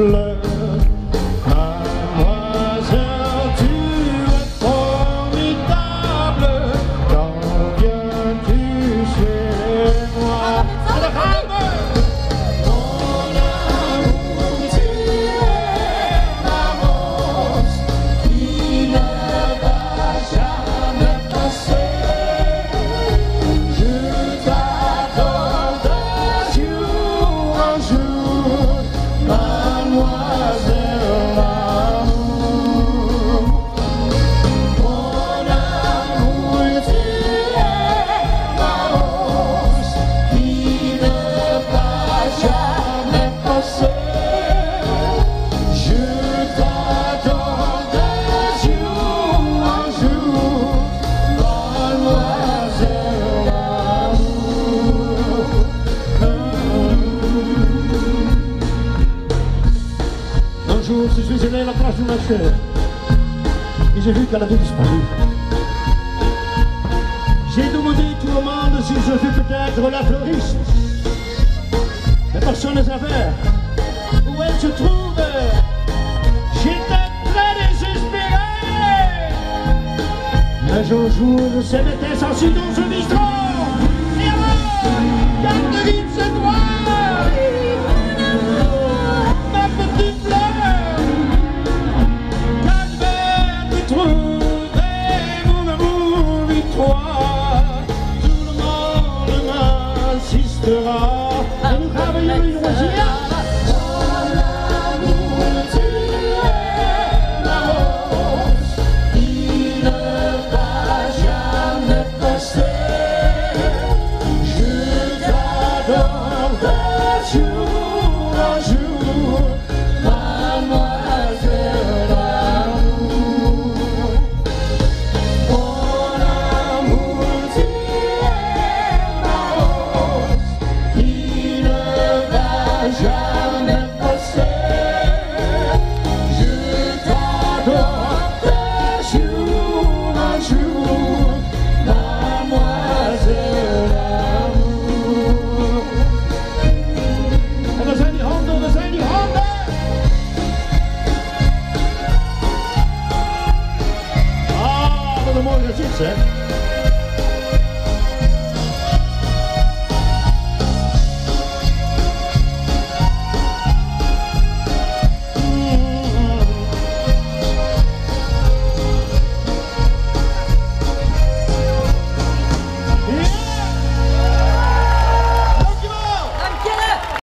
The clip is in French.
fleurs. Mademoiselle, tu es formidable, quand viens-tu chez moi? Mon amour, tu es ma rose qui ne va jamais passer. Je t'adore de jour en jour, mademoiselle l'amour. Mon amour, tu es ma rose qui ne va jamais passer. Je t'adore de jour en jour, mademoiselle l'amour. Un jour, je suis allé à la place du marché et j'ai vu qu'elle avait disparu. J'ai demandé tout le monde si je fus peut-être la fleuriste, mais personne ne savait où elle se trouve. J'étais très désespéré, mais un jour, je m'était assis dans ce bistrot. Et alors, Catherine, c'est toi, ma petite fleur. Quand je vais te trouver, mon amour, victoire, tout le monde m'assistera. Et nous travaillons une rosière. Mon amour, tu es ma rose qui ne va jamais passer. Je t'adore de jour en jour, mademoiselle l'amour. Mon amour, tu es ma rose qui ne va jamais passer. Je t'adore de jour en jour, mademoiselle l'amour. En we zijn die handen, we zijn die handen! Ah, wat een mooi gezicht, zeg.